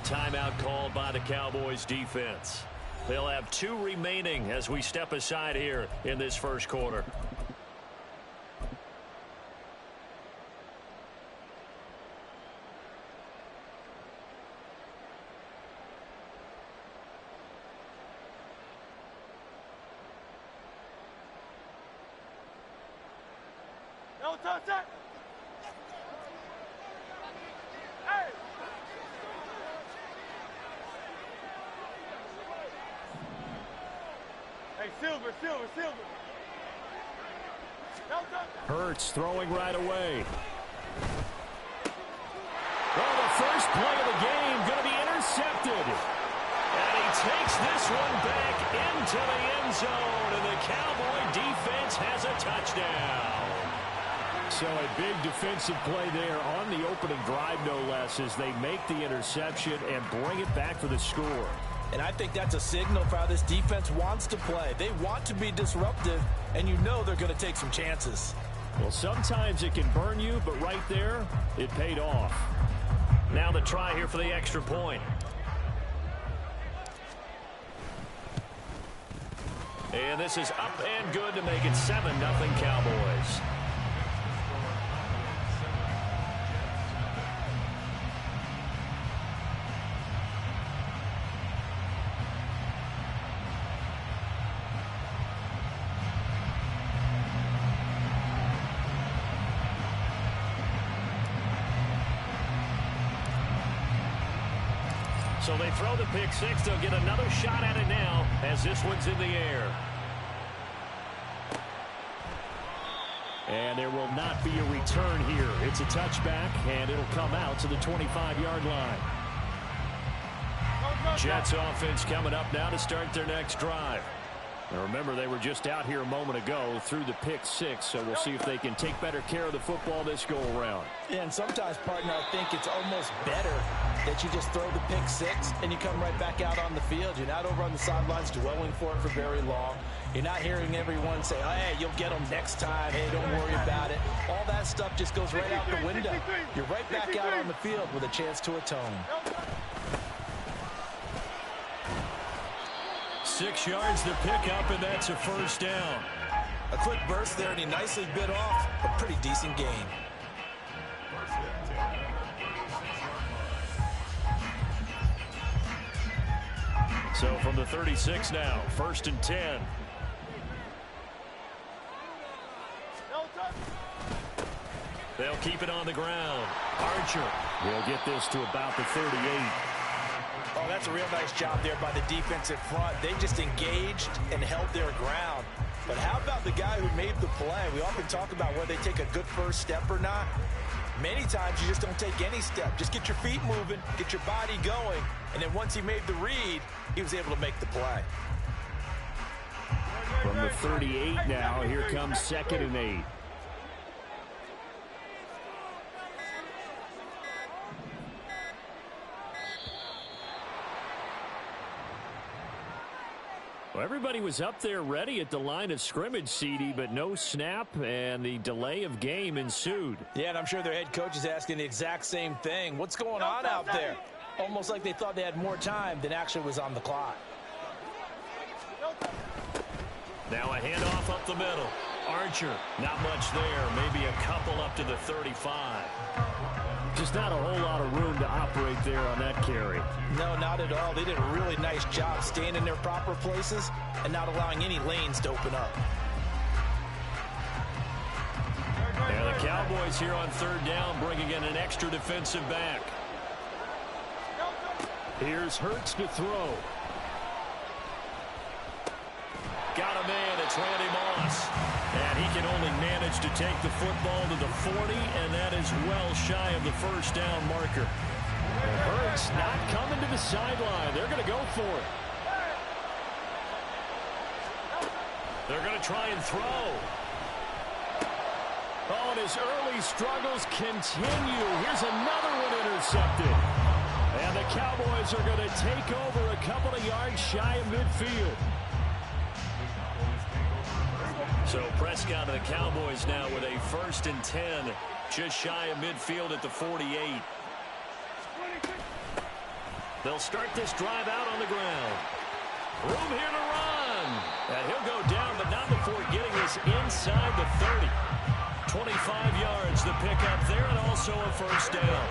timeout called by the Cowboys defense. They'll have 2 remaining as we step aside here in this first quarter. No touch that. Hey. Hey, Silver. No touch. Hurts throwing right away. Well, the first play of the game going to be intercepted. And he takes this one back into the end zone, and the Cowboy defense has a touchdown. So a big defensive play there on the opening drive, no less, as they make the interception and bring it back for the score. And I think that's a signal for how this defense wants to play. They want to be disruptive, and you know they're going to take some chances. Well, sometimes it can burn you, but right there, it paid off. Now the try here for the extra point. And this is up and good to make it 7-0 Cowboys. So they throw the pick six. They'll get another shot at it now as this one's in the air. And there will not be a return here. It's a touchback, and it'll come out to the 25-yard line. Jets offense coming up now to start their next drive. Now remember, they were just out here a moment ago through the pick six, so we'll see if they can take better care of the football this go-around. Yeah, and sometimes, partner, I think it's almost better that you just throw the pick six and you come right back out on the field. You're not over on the sidelines dwelling for it for very long. You're not hearing everyone say, oh, hey, you'll get them next time. Hey, don't worry about it. All that stuff just goes right out the window. You're right back out on the field with a chance to atone. 6 yards to pick up, and that's a first down. A quick burst there, and he nicely bit off a pretty decent gain. So from the 36 now, 1st and 10. They'll keep it on the ground. Archer will get this to about the 38. Oh, that's a real nice job there by the defensive front. They just engaged and held their ground. But how about the guy who made the play? We often talk about whether they take a good first step or not. Many times you just don't take any step. Just get your feet moving, get your body going, and then once he made the read, he was able to make the play. From the 38 now, here comes 2nd and 8. Well, everybody was up there ready at the line of scrimmage, CD, but no snap, and the delay of game ensued. Yeah, and I'm sure their head coach is asking the exact same thing. What's going on out there? Almost like they thought they had more time than actually was on the clock. Now a handoff up the middle. Archer, not much there. Maybe a couple up to the 35. Just not a whole lot of room to operate there on that carry. No, not at all. They did a really nice job staying in their proper places and not allowing any lanes to open up. And the Cowboys here on 3rd down, bringing in an extra defensive back. Here's Hurts to throw. Got him in. It's Randy Moss. And he can only manage to take the football to the 40, and that is well shy of the first down marker. And Hurts not coming to the sideline. They're going to go for it. They're going to try and throw. Oh, and his early struggles continue. Here's another one intercepted. And the Cowboys are going to take over a couple of yards shy of midfield. So Prescott and the Cowboys now with a 1st and 10, just shy of midfield at the 48. They'll start this drive out on the ground. Room here to run. And he'll go down, but not before getting this inside the 30. 25 yards the pickup there, and also a first down.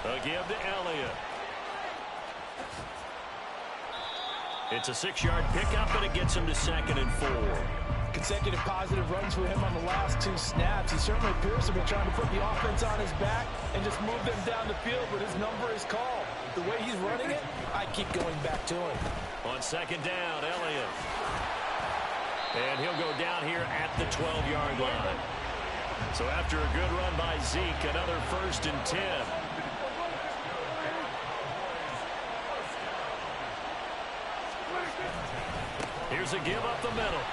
A give to Elliott. It's a 6-yard pickup, and it gets him to 2nd and 4. Consecutive positive runs for him on the last 2 snaps. He certainly appears to be trying to put the offense on his back and just move them down the field, but his number is called. The way he's running it, I keep going back to him. On 2nd down, Elliott. And he'll go down here at the 12-yard line. So after a good run by Zeke, another 1st and 10. Here's a give up the middle.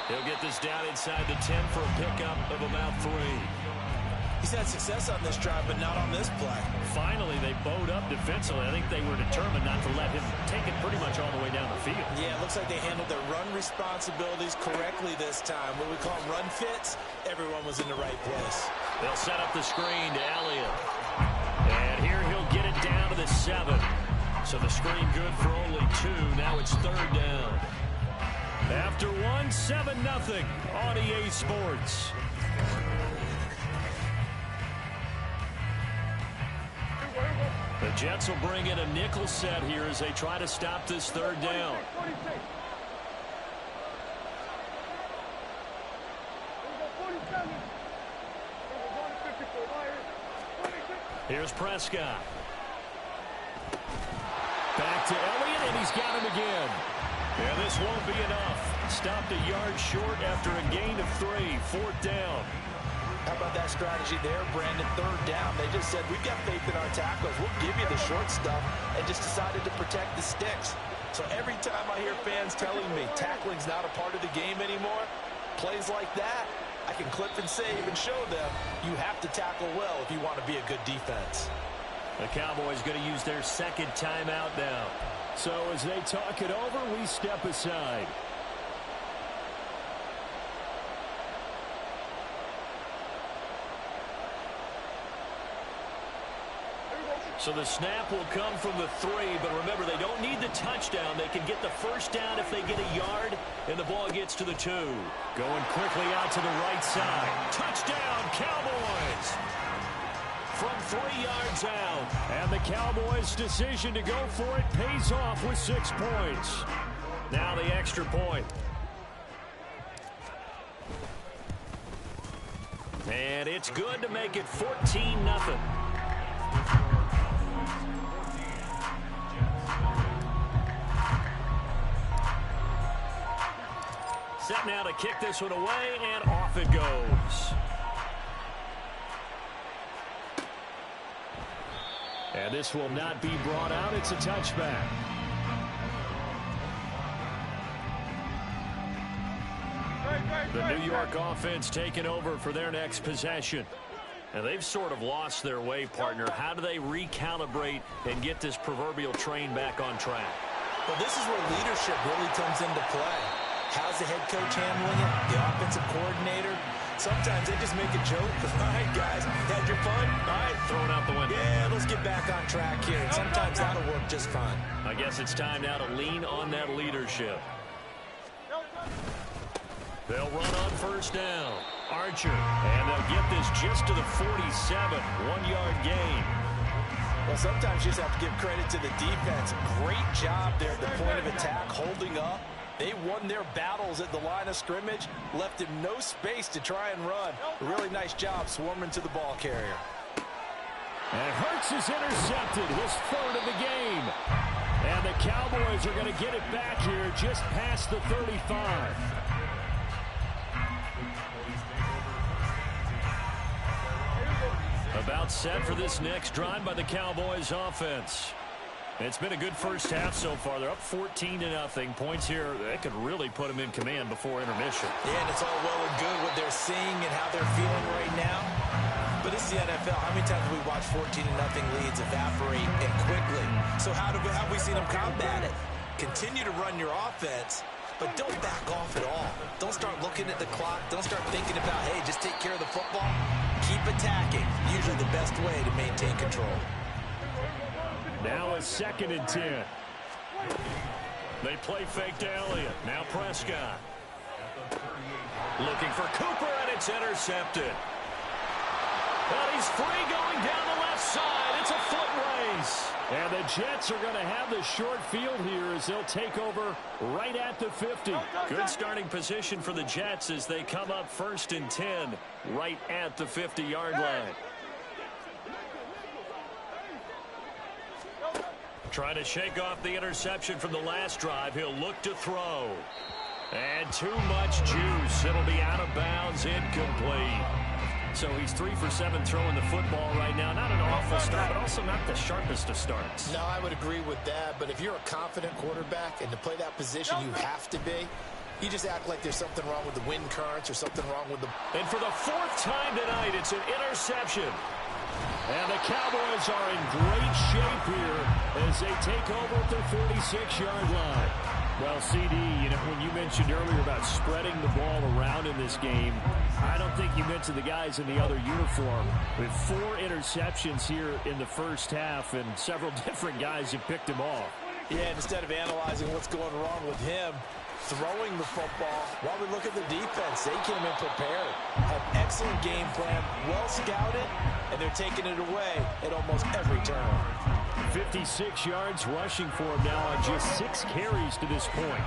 He'll get this down inside the 10 for a pickup of about 3. He's had success on this drive, but not on this play. Finally, they bowed up defensively. I think they were determined not to let him take it pretty much all the way down the field. Yeah, it looks like they handled their run responsibilities correctly this time. What we call them run fits, everyone was in the right place. They'll set up the screen to Elliott. And here he'll get it down to the 7. So the screen good for only 2. Now it's 3rd down. After 1, 7-0 on EA Sports. The Jets will bring in a nickel set here as they try to stop this 3rd down. Here's Prescott. Back to Elliott, and he's got him again. And this won't be enough. Stopped a yard short after a gain of 3. 4th down. How about that strategy there, Brandon? 3rd down. They just said, we've got faith in our tackles. We'll give you the short stuff, and just decided to protect the sticks. So every time I hear fans telling me tackling's not a part of the game anymore, plays like that, I can clip and save and show them you have to tackle well if you want to be a good defense. The Cowboys going to use their 2nd timeout now. So as they talk it over, we step aside. So the snap will come from the 3, but remember, they don't need the touchdown. They can get the 1st down if they get a yard, and the ball gets to the 2. Going quickly out to the right side. Touchdown, Cowboys! From 3 yards out. And the Cowboys' decision to go for it pays off with 6 points. Now the extra point. And it's good to make it 14-0. Set now to kick this one away, and off it goes. And this will not be brought out. It's a touchback. The New York offense taking over for their next possession. And they've sort of lost their way, partner. How do they recalibrate and get this proverbial train back on track? Well, this is where leadership really comes into play. How's the head coach handling it? The offensive coordinator? Sometimes they just make a joke. All right, guys, had your fun? All right, throw it out the window. Yeah, let's get back on track here. And sometimes that'll work just fine. I guess it's time now to lean on that leadership. They'll run on 1st down. Archer, and they'll get this just to the 47. 1-yard gain. Well, sometimes you just have to give credit to the defense. Great job there at the point of attack, holding up. They won their battles at the line of scrimmage, left him no space to try and run. A really nice job swarming to the ball carrier. And Hurts is intercepted, his 3rd of the game. And the Cowboys are going to get it back here just past the 35. About set for this next drive by the Cowboys offense. It's been a good first half so far. They're up 14-0. Points here, they could really put them in command before intermission. Yeah, and it's all well and good what they're seeing and how they're feeling right now. But it's the NFL. How many times have we watched 14-0 leads evaporate and quickly? So how have we seen them combat it? Continue to run your offense, but don't back off at all. Don't start looking at the clock. Don't start thinking about, hey, just take care of the football. Keep attacking. Usually the best way to maintain control. Now a 2nd and 10. They play fake to Elliott. Now Prescott. Looking for Cooper, and it's intercepted. And he's free going down the left side. It's a foot race. And the Jets are going to have the short field here as they'll take over right at the 50. Good starting position for the Jets as they come up 1st and 10 right at the 50-yard line. Trying to shake off the interception from the last drive. He'll look to throw. And too much juice. It'll be out of bounds, incomplete. So he's 3 for 7 throwing the football right now. Not an awful start, but also not the sharpest of starts. No, I would agree with that. But if you're a confident quarterback and to play that position you have to be, you just act like there's something wrong with the wind currents or something wrong with the... And for the 4th time tonight, it's an interception. And the Cowboys are in great shape here as they take over at their 46-yard line. Well, CD, you know, when you mentioned earlier about spreading the ball around in this game, I don't think you mentioned the guys in the other uniform. With 4 interceptions here in the first half, and several different guys have picked him off. Yeah, and instead of analyzing what's going wrong with him, throwing the football, while we look at the defense, they came in prepared. Had excellent game plan, well scouted, and they're taking it away at almost every turn. 56 yards rushing for him now on just 6 carries to this point.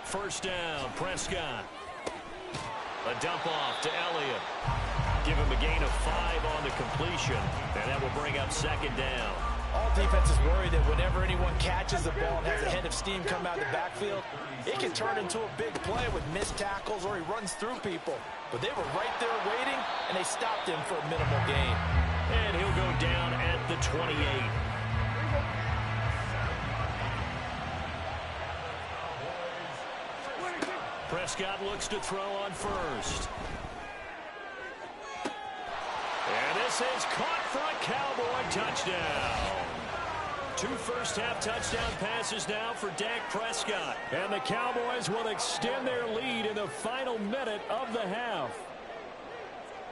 First down, Prescott. A dump off to Elliott. Give him a gain of 5 on the completion, and that will bring up 2nd down. All defenses worry that whenever anyone catches the ball and has a head of steam come out of the backfield, it can turn into a big play with missed tackles or he runs through people. But they were right there waiting, and they stopped him for a minimal gain. And he'll go down at the 28. Prescott looks to throw on first. And this is caught for a Cowboy touchdown. 2 first-half touchdown passes now for Dak Prescott. And the Cowboys will extend their lead in the final minute of the half.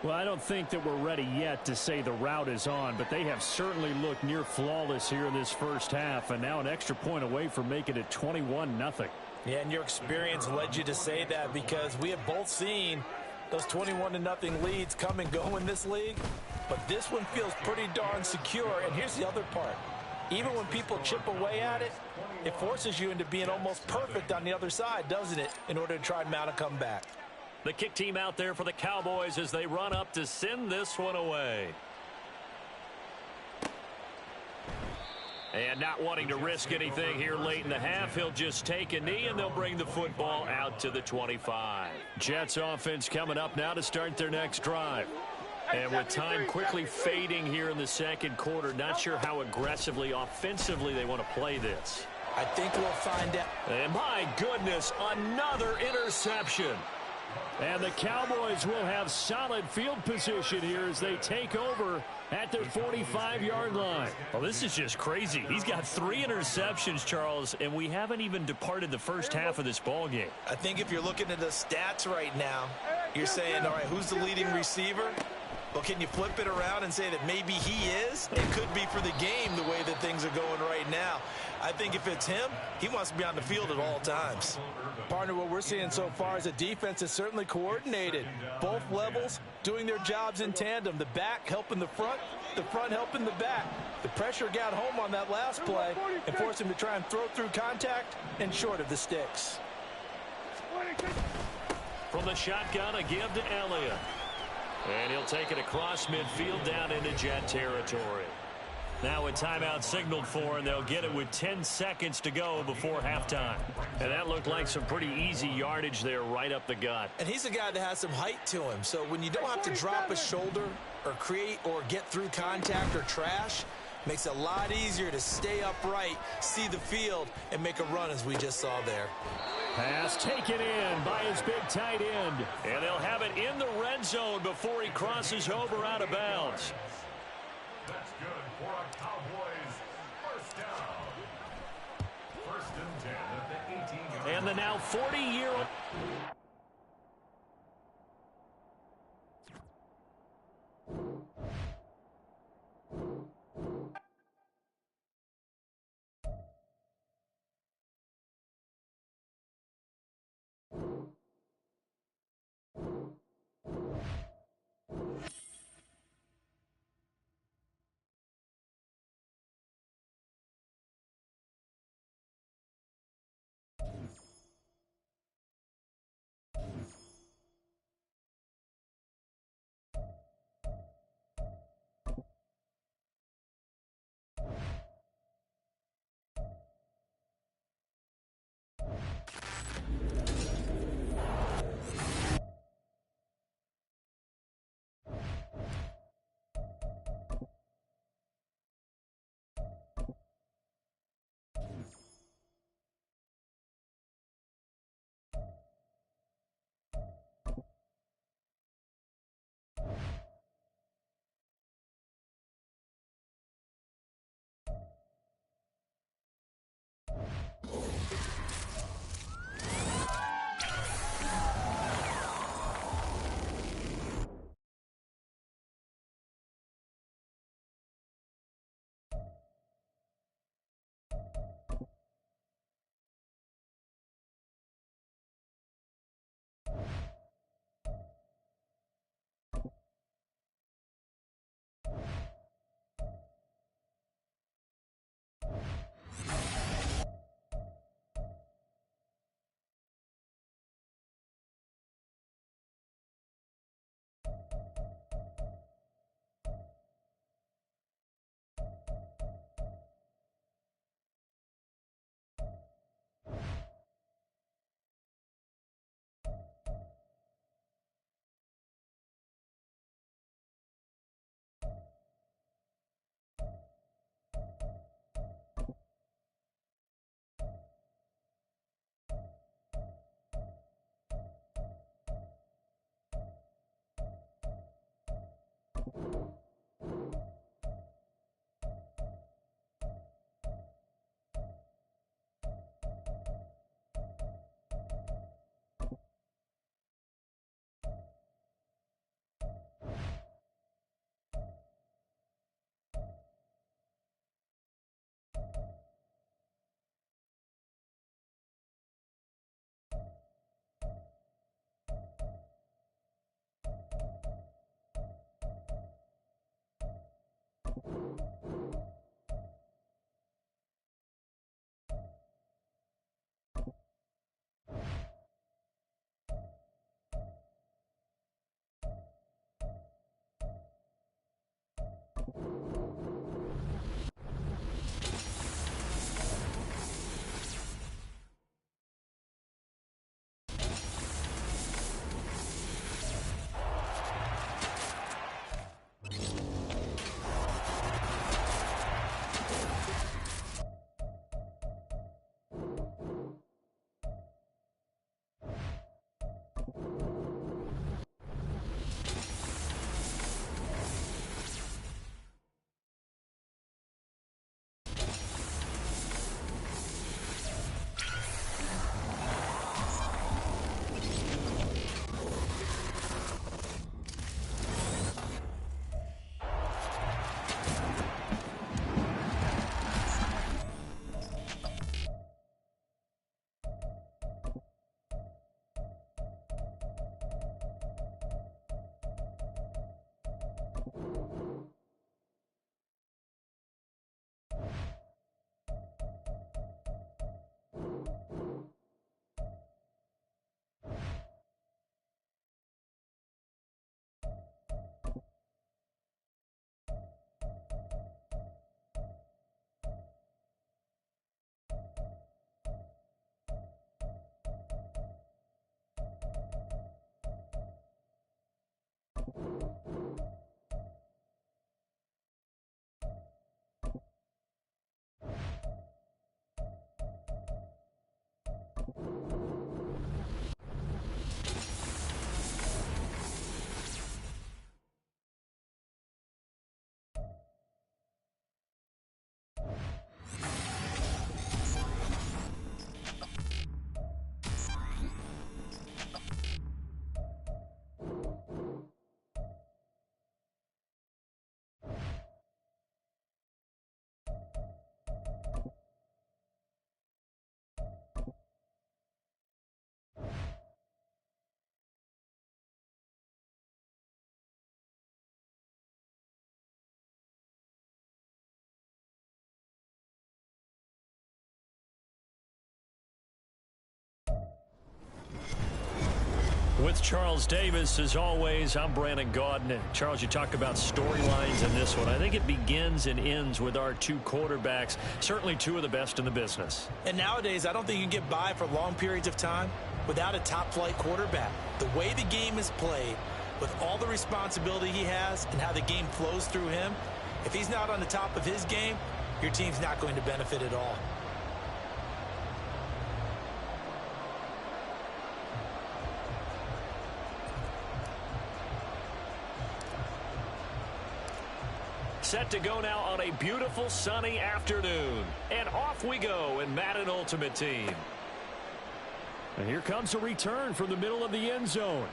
Well, I don't think that we're ready yet to say the route is on, but they have certainly looked near flawless here in this first half, and now an extra point away from making it 21-0. Yeah, and your experience led you to say that because we have both seen those 21-0 leads come and go in this league. But this one feels pretty darn secure. And here's the other part. Even when people chip away at it, it forces you into being almost perfect on the other side, doesn't it, in order to try and mount a comeback. The kick team out there for the Cowboys as they run up to send this one away. And not wanting to risk anything here late in the half, he'll just take a knee, and they'll bring the football out to the 25. Jets offense coming up now to start their next drive. And with time quickly fading here in the second quarter, not sure how aggressively, offensively they want to play this. I think we'll find out. And my goodness, another interception. And the Cowboys will have solid field position here as they take over at their 45-yard line. Well, this is just crazy. He's got 3 interceptions, Charles, and we haven't even departed the first half of this ball game. I think if you're looking at the stats right now, you're saying, all right, who's the leading receiver? Well, can you flip it around and say that maybe he is? It could be for the game the way that things are going right now. I think if it's him, he wants to be on the field at all times. Partner, what we're seeing so far is a defense is certainly coordinated. Both levels doing their jobs in tandem. The back helping the front helping the back. The pressure got home on that last play and forced him to try and throw through contact and short of the sticks. From the shotgun, a give to Elliott. And he'll take it across midfield down into Jet territory. Now a timeout signaled for, and they'll get it with 10 seconds to go before halftime. And that looked like some pretty easy yardage there right up the gut. And he's a guy that has some height to him. So when you don't have to drop a shoulder or create or get through contact or trash, makes it a lot easier to stay upright, see the field, and make a run as we just saw there. Pass taken in by his big tight end. And they'll have it in the red zone before he crosses over out of bounds. That's good for a Cowboys first down. First and 10 at the 18-yard line. And the now 40-year-old... With Charles Davis, as always, I'm Brandon Gaudin. Charles, you talk about storylines in this one. I think it begins and ends with our two quarterbacks, certainly two of the best in the business. And nowadays, I don't think you can get by for long periods of time without a top-flight quarterback. The way the game is played, with all the responsibility he has and how the game flows through him, if he's not on the top of his game, your team's not going to benefit at all. Set to go now on a beautiful sunny afternoon. And off we go in Madden Ultimate Team. And here comes a return from the middle of the end zone.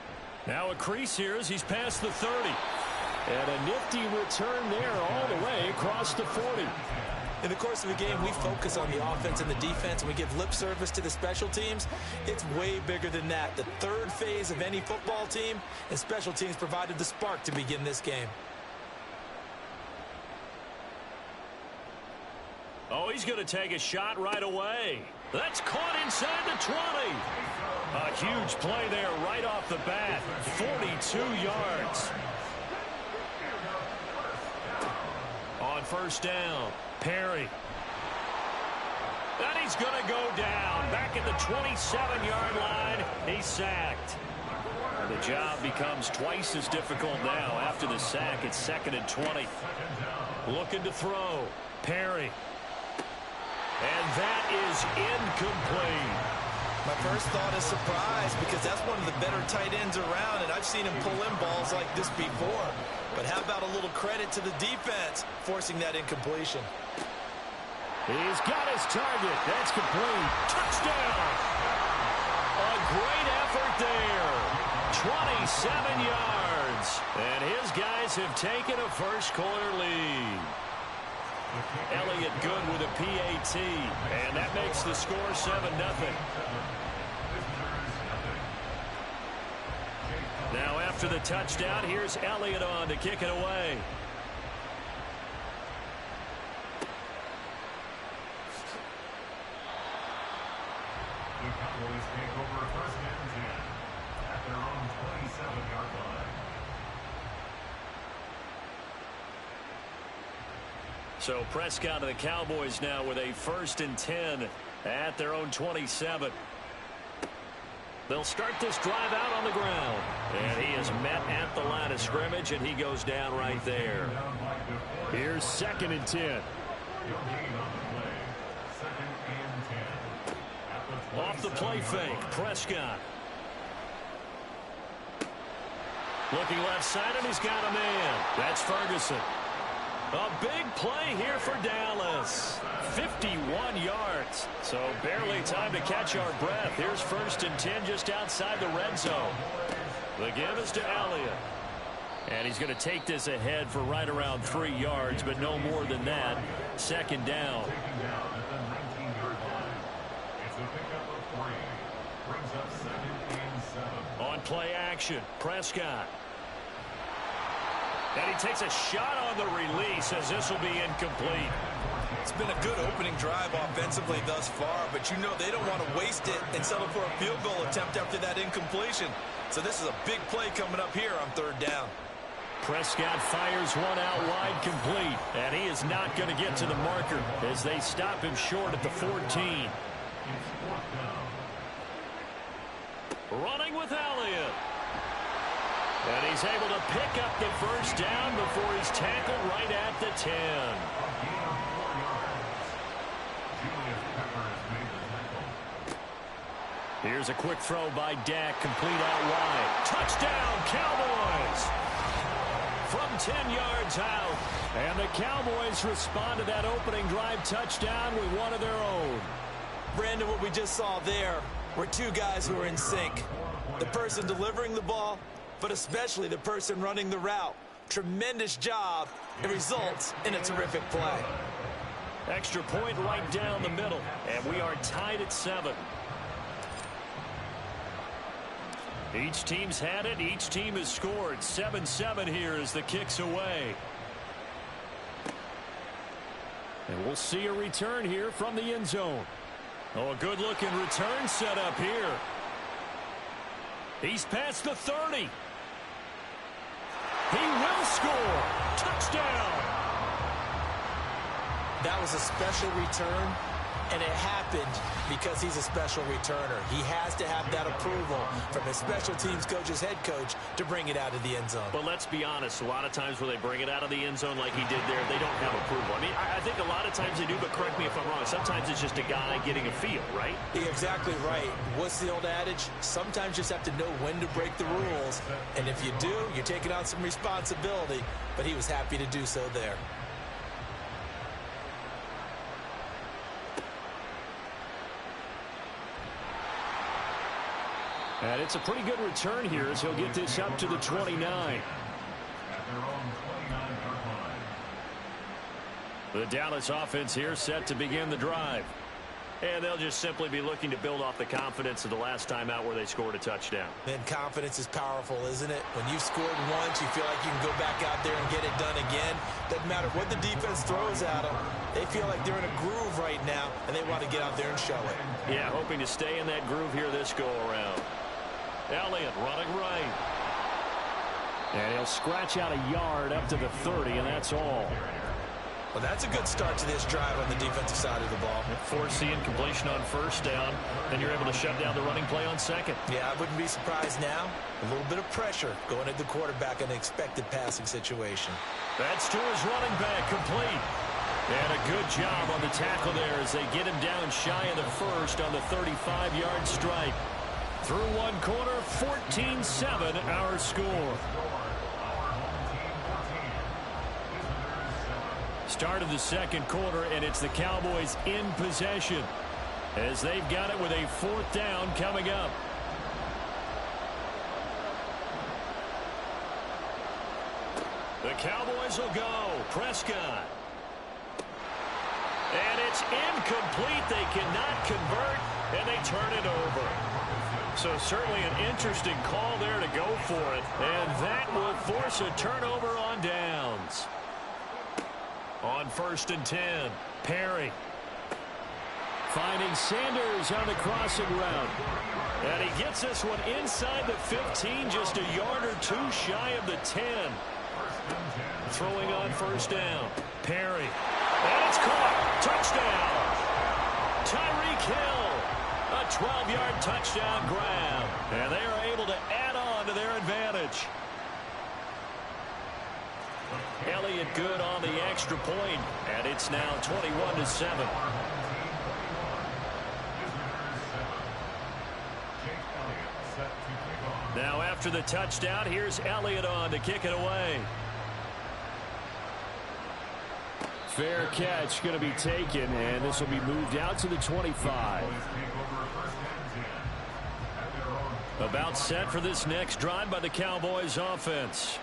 Now a crease here as he's past the 30. And a nifty return there all the way across the 40. In the course of a game, we focus on the offense and the defense, and we give lip service to the special teams. It's way bigger than that. The third phase of any football team, and special teams provided the spark to begin this game. Oh, he's going to take a shot right away. That's caught inside the 20. A huge play there right off the bat. 42 yards. On first down, Perry. And he's going to go down. Back at the 27-yard line, he's sacked. And the job becomes twice as difficult now. After the sack, it's 2nd and 20. Looking to throw, Perry. And that is incomplete. My first thought is surprise, because that's one of the better tight ends around, and I've seen him pull in balls like this before. But how about a little credit to the defense forcing that incompletion? He's got his target. That's complete. Touchdown. A great effort there. 27 yards. And his guys have taken a first-quarter lead. Elliott good with a PAT, and that makes the score 7-0. Now after the touchdown, here's Elliott on to kick it away. The Cowboys take over 1st and 10 at their own 27-yard line. So Prescott and the Cowboys now with a 1st and 10 at their own 27. They'll start this drive out on the ground. And he is met at the line of scrimmage, and he goes down right there. Here's 2nd and 10. Off the play fake, Prescott. Looking left side, and he's got a man. That's Ferguson. A big play here for Dallas. 51 yards. So barely time to catch our breath. Here's 1st and 10 just outside the red zone. The give is to Elliott. And he's going to take this ahead for right around 3 yards, but no more than that. 2nd down. On play action, Prescott. And he takes a shot on the release as this will be incomplete. It's been a good opening drive offensively thus far, but you know they don't want to waste it and settle for a field goal attempt after that incompletion. So this is a big play coming up here on 3rd down. Prescott fires one out wide complete, and he is not going to get to the marker as they stop him short at the 14. Running with Elliott. And he's able to pick up the 1st down before he's tackled right at the 10. Here's a quick throw by Dak, complete out wide. Touchdown, Cowboys! From 10 yards out. And the Cowboys respond to that opening drive touchdown with one of their own. Brandon, what we just saw there were two guys who are in sync. The person delivering the ball, but especially the person running the route. Tremendous job. It results in a terrific play. Extra point right down the middle, and we are tied at 7. Each team's had it. Each team has scored. 7-7 here as the kick's away. And we'll see a return here from the end zone. Oh, a good-looking return set up here. He's past the 30. He will score. Touchdown. That was a special return, and it happened because he's a special returner. He has to have that approval from his special teams coach's head coach to bring it out of the end zone. But let's be honest, a lot of times when they bring it out of the end zone like he did there, they don't have approval. I mean, I think a lot of times they do, but correct me if I'm wrong. Sometimes it's just a guy getting a feel, right? You're exactly right. What's the old adage? Sometimes you just have to know when to break the rules, and if you do, you're taking on some responsibility, but he was happy to do so there. And it's a pretty good return here as he'll get this up to the 29. At their own 29-yard line. The Dallas offense here set to begin the drive. And they'll just simply be looking to build off the confidence of the last time out where they scored a touchdown. Then confidence is powerful, isn't it? When you've scored once, you feel like you can go back out there and get it done again. Doesn't matter what the defense throws at them. They feel like they're in a groove right now, and they want to get out there and show it. Yeah, hoping to stay in that groove here this go-around. Elliott running right. And he'll scratch out a yard up to the 30, and that's all. Well, that's a good start to this drive on the defensive side of the ball. Force the incompletion on first down, then you're able to shut down the running play on second. Yeah, I wouldn't be surprised now. A little bit of pressure going at the quarterback in an expected passing situation. That's to his running back, complete. And a good job on the tackle there as they get him down shy of the first on the 35-yard strike. Through one quarter, 14-7 our score. Start of the second quarter, and it's the Cowboys in possession as they've got it with a fourth down coming up. The Cowboys will go. Prescott. And it's incomplete. They cannot convert, and they turn it over. So certainly an interesting call there to go for it. And that will force a turnover on downs. On 1st and 10, Perry. Finding Sanders on the crossing route. And he gets this one inside the 15, just a yard or two shy of the 10. Throwing on first down. Perry. And it's caught. Touchdown. Tyreek Hill. A 12-yard touchdown grab. And they are able to add on to their advantage. Elliott good on the extra point, and it's now 21-7. Now after the touchdown, here's Elliott on to kick it away. Fair catch going to be taken, and this will be moved out to the 25. About set for this next drive by the Cowboys offense.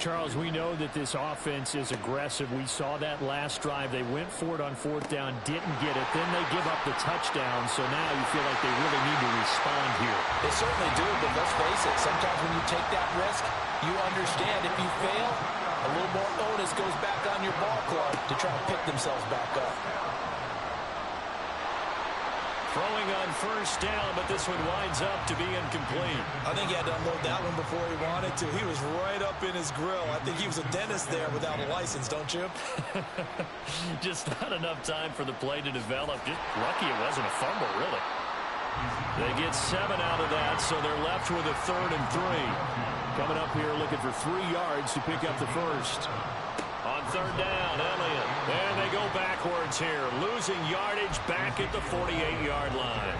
Charles, we know that this offense is aggressive. We saw that last drive. They went for it on fourth down, didn't get it. Then they give up the touchdown, so now you feel like they really need to respond here. They certainly do, but let's face it, sometimes when you take that risk, you understand if you fail, a little more onus goes back on your ball club to try to pick themselves back up. Throwing on first down, but this one winds up to be incomplete. I think he had to unload that one before he wanted to. He was right up in his grill. I think he was a dentist there without a license, don't you? Just not enough time for the play to develop. Just lucky it wasn't a fumble, really. They get 7 out of that, so they're left with a 3rd and 3. Coming up here looking for 3 yards to pick up the first. On 3rd down, Elliott. And they go backwards here, losing yardage back at the 48-yard line.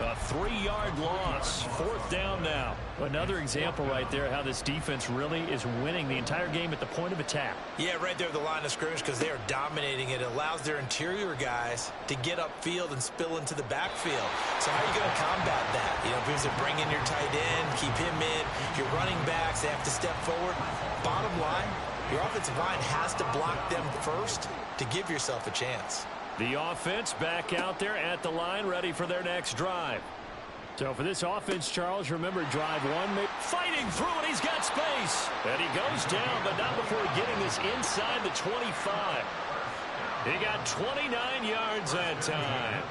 A 3-yard loss. 4th down now. Another example right there how this defense really is winning the entire game at the point of attack. Yeah, right there at the line of scrimmage because they are dominating it. It allows their interior guys to get upfield and spill into the backfield. So how are you going to combat that? You know, because they bring in your tight end, keep him in. Your running backs, they have to step forward. Bottom line, your offensive line has to block them first to give yourself a chance. The offense back out there at the line, ready for their next drive. So for this offense, Charles, remember drive 1. Fighting through it, he's got space. And he goes down, but not before getting this inside the 25. He got 29 yards that time.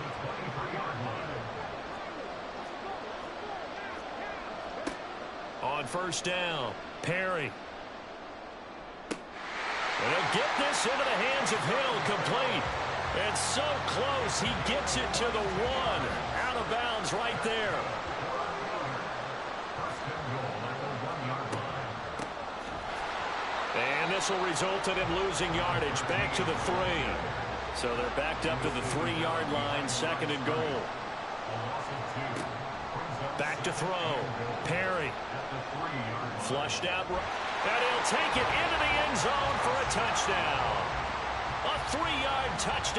On first down, Perry. And he'll get this into the hands of Hill, complete. And so close, he gets it to the 1. Out of bounds right there. And this will result in him losing yardage back to the 3. So they're backed up to the 3-yard line, 2nd and goal. Back to throw. Perry. Flushed out. And he'll take it into the end zone for a touchdown. A 3-yard touchdown.